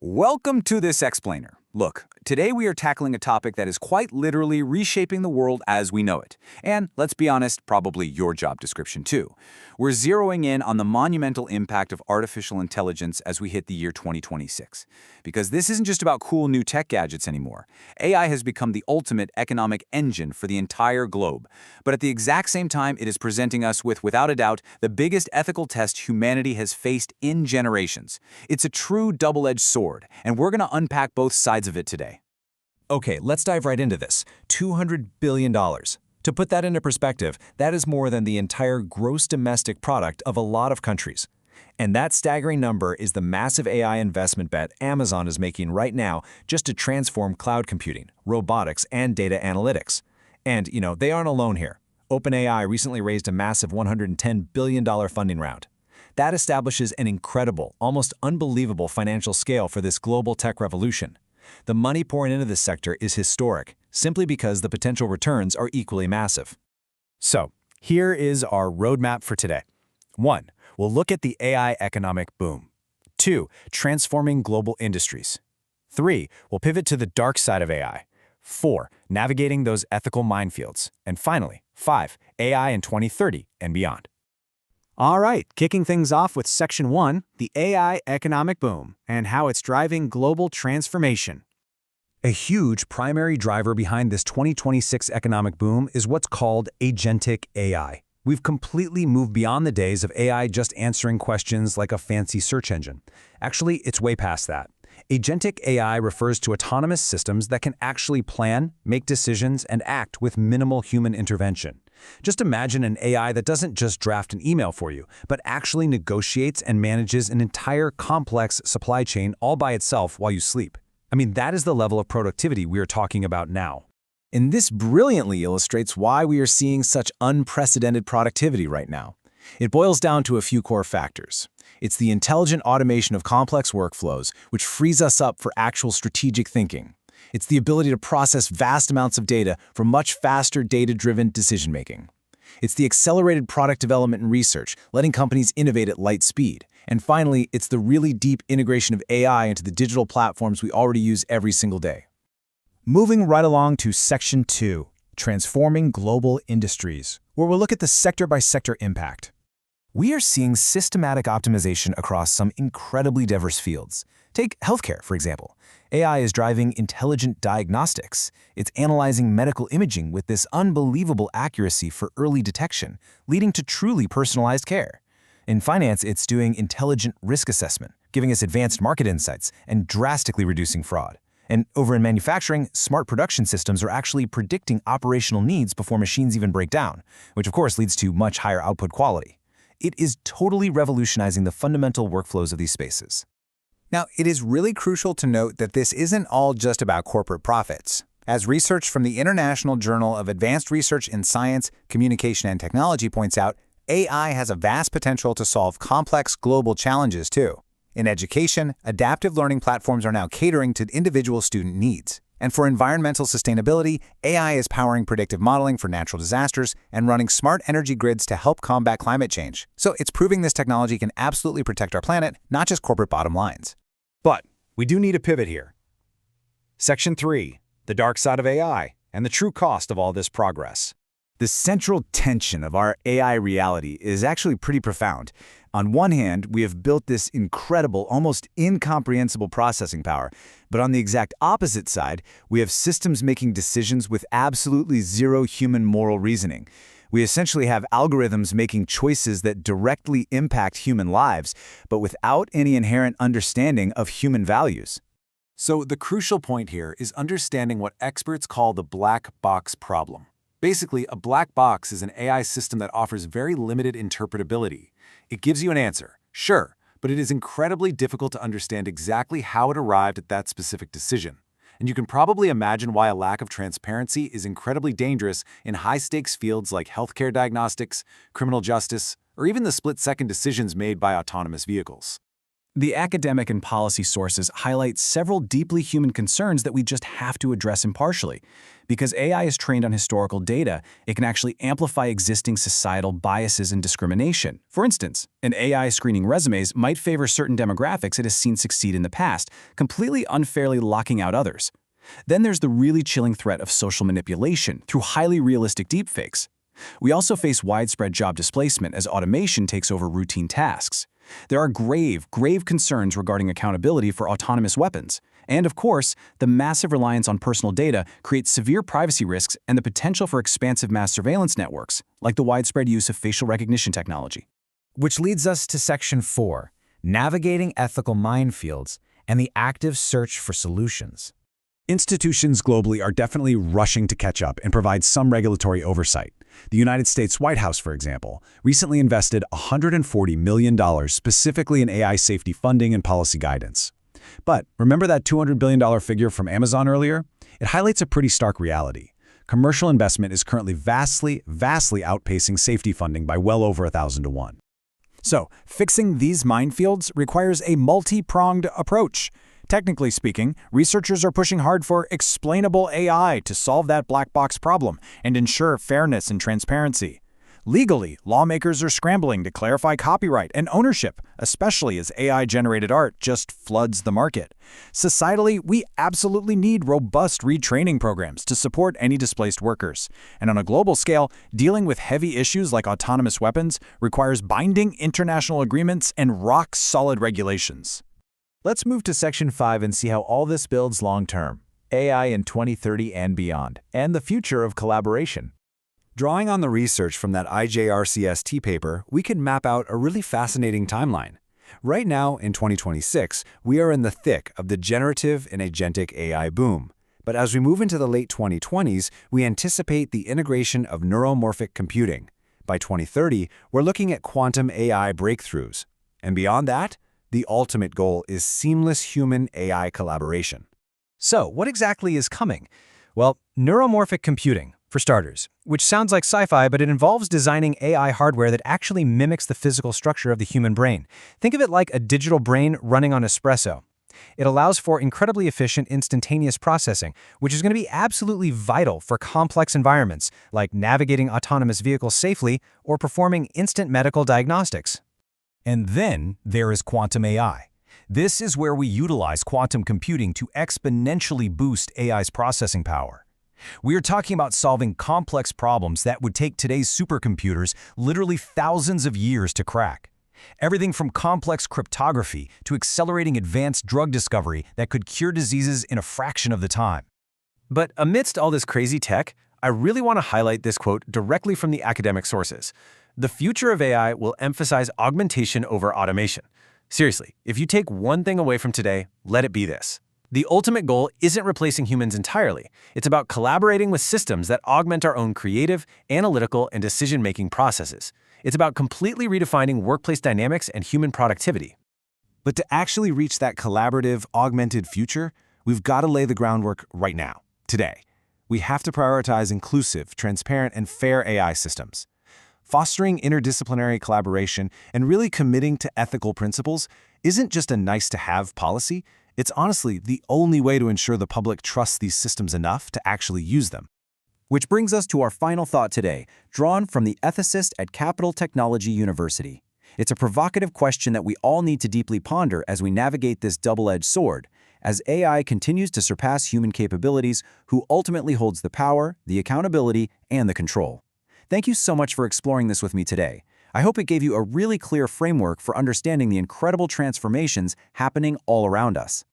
Welcome to this explainer. Look, today we are tackling a topic that is quite literally reshaping the world as we know it. And let's be honest, probably your job description too. We're zeroing in on the monumental impact of artificial intelligence as we hit the year 2026. Because this isn't just about cool new tech gadgets anymore. AI has become the ultimate economic engine for the entire globe. But at the exact same time, it is presenting us with, without a doubt, the biggest ethical test humanity has faced in generations. It's a true double-edged sword, and we're going to unpack both sides of it today. Okay, let's dive right into this. $200 billion. To put that into perspective, that is more than the entire gross domestic product of a lot of countries. And that staggering number is the massive AI investment bet Amazon is making right now just to transform cloud computing, robotics, and data analytics. And, they aren't alone here. OpenAI recently raised a massive $110 billion funding round. That establishes an incredible, almost unbelievable financial scale for this global tech revolution. The money pouring into this sector is historic, simply because the potential returns are equally massive. So, here is our roadmap for today. 1. We'll look at the AI economic boom. 2. Transforming global industries. 3. We'll pivot to the dark side of AI. 4. Navigating those ethical minefields. And finally, 5. AI in 2030 and beyond. All right, kicking things off with Section 1, the AI economic boom, and how it's driving global transformation. A huge primary driver behind this 2026 economic boom is what's called agentic AI. We've completely moved beyond the days of AI just answering questions like a fancy search engine. Actually, it's way past that. Agentic AI refers to autonomous systems that can actually plan, make decisions, and act with minimal human intervention. Just imagine an AI that doesn't just draft an email for you, but actually negotiates and manages an entire complex supply chain all by itself while you sleep. I mean, that is the level of productivity we are talking about now. And this brilliantly illustrates why we are seeing such unprecedented productivity right now. It boils down to a few core factors. It's the intelligent automation of complex workflows, which frees us up for actual strategic thinking. It's the ability to process vast amounts of data for much faster data-driven decision-making. It's the accelerated product development and research, letting companies innovate at light speed. And finally, it's the really deep integration of AI into the digital platforms we already use every single day. Moving right along to Section 2, Transforming Global Industries, where we'll look at the sector-by-sector impact. We are seeing systematic optimization across some incredibly diverse fields. Take healthcare, for example. AI is driving intelligent diagnostics. It's analyzing medical imaging with this unbelievable accuracy for early detection, leading to truly personalized care. In finance, it's doing intelligent risk assessment, giving us advanced market insights and drastically reducing fraud. And over in manufacturing, smart production systems are actually predicting operational needs before machines even break down, which of course leads to much higher output quality. It is totally revolutionizing the fundamental workflows of these spaces. Now, it is really crucial to note that this isn't all just about corporate profits. As research from the International Journal of Advanced Research in Science, Communication, and Technology points out, AI has a vast potential to solve complex global challenges too. In education, adaptive learning platforms are now catering to individual student needs. And for environmental sustainability, AI is powering predictive modeling for natural disasters and running smart energy grids to help combat climate change. So it's proving this technology can absolutely protect our planet, not just corporate bottom lines. But we do need a pivot here. Section 3, the dark side of AI and the true cost of all this progress. The central tension of our AI reality is actually pretty profound. On one hand, we have built this incredible, almost incomprehensible processing power. But on the exact opposite side, we have systems making decisions with absolutely zero human moral reasoning. We essentially have algorithms making choices that directly impact human lives, but without any inherent understanding of human values. So the crucial point here is understanding what experts call the black box problem. Basically, a black box is an AI system that offers very limited interpretability. It gives you an answer, sure, but it is incredibly difficult to understand exactly how it arrived at that specific decision. And you can probably imagine why a lack of transparency is incredibly dangerous in high-stakes fields like healthcare diagnostics, criminal justice, or even the split-second decisions made by autonomous vehicles. The academic and policy sources highlight several deeply human concerns that we just have to address impartially. Because AI is trained on historical data, it can actually amplify existing societal biases and discrimination. For instance, an AI screening resumes might favor certain demographics it has seen succeed in the past, completely unfairly locking out others. Then there's the really chilling threat of social manipulation through highly realistic deepfakes. We also face widespread job displacement as automation takes over routine tasks. There are grave concerns regarding accountability for autonomous weapons. And of course, the massive reliance on personal data creates severe privacy risks and the potential for expansive mass surveillance networks, like the widespread use of facial recognition technology. Which leads us to Section 4, Navigating Ethical Minefields and the Active Search for Solutions. Institutions globally are definitely rushing to catch up and provide some regulatory oversight. The United States White House, for example, recently invested $140 million specifically in AI safety funding and policy guidance. But remember that $200 billion figure from Amazon earlier? It highlights a pretty stark reality. Commercial investment is currently vastly outpacing safety funding by well over 1,000 to 1. So, fixing these minefields requires a multi-pronged approach. Technically speaking, researchers are pushing hard for explainable AI to solve that black box problem and ensure fairness and transparency. Legally, lawmakers are scrambling to clarify copyright and ownership, especially as AI-generated art just floods the market. Societally, we absolutely need robust retraining programs to support any displaced workers. And on a global scale, dealing with heavy issues like autonomous weapons requires binding international agreements and rock-solid regulations. Let's move to Section 5 and see how all this builds long-term, AI in 2030 and beyond, and the future of collaboration. Drawing on the research from that IJRCST paper, we can map out a really fascinating timeline. Right now, in 2026, we are in the thick of the generative and agentic AI boom. But as we move into the late 2020s, we anticipate the integration of neuromorphic computing. By 2030, we're looking at quantum AI breakthroughs. And beyond that, the ultimate goal is seamless human-AI collaboration. So, what exactly is coming? Well, neuromorphic computing, for starters, which sounds like sci-fi, but it involves designing AI hardware that actually mimics the physical structure of the human brain. Think of it like a digital brain running on espresso. It allows for incredibly efficient, instantaneous processing, which is going to be absolutely vital for complex environments, like navigating autonomous vehicles safely or performing instant medical diagnostics. And then there is quantum AI. This is where we utilize quantum computing to exponentially boost AI's processing power. We are talking about solving complex problems that would take today's supercomputers literally thousands of years to crack. Everything from complex cryptography to accelerating advanced drug discovery that could cure diseases in a fraction of the time. But amidst all this crazy tech, I really want to highlight this quote directly from the academic sources. The future of AI will emphasize augmentation over automation. Seriously, if you take one thing away from today, let it be this. The ultimate goal isn't replacing humans entirely. It's about collaborating with systems that augment our own creative, analytical, and decision-making processes. It's about completely redefining workplace dynamics and human productivity. But to actually reach that collaborative, augmented future, we've got to lay the groundwork right now, today. We have to prioritize inclusive, transparent, and fair AI systems. Fostering interdisciplinary collaboration and really committing to ethical principles isn't just a nice-to-have policy. It's honestly the only way to ensure the public trusts these systems enough to actually use them. Which brings us to our final thought today, drawn from the ethicist at Capital Technology University. It's a provocative question that we all need to deeply ponder as we navigate this double-edged sword. As AI continues to surpass human capabilities, who ultimately holds the power, the accountability, and the control? Thank you so much for exploring this with me today. I hope it gave you a really clear framework for understanding the incredible transformations happening all around us.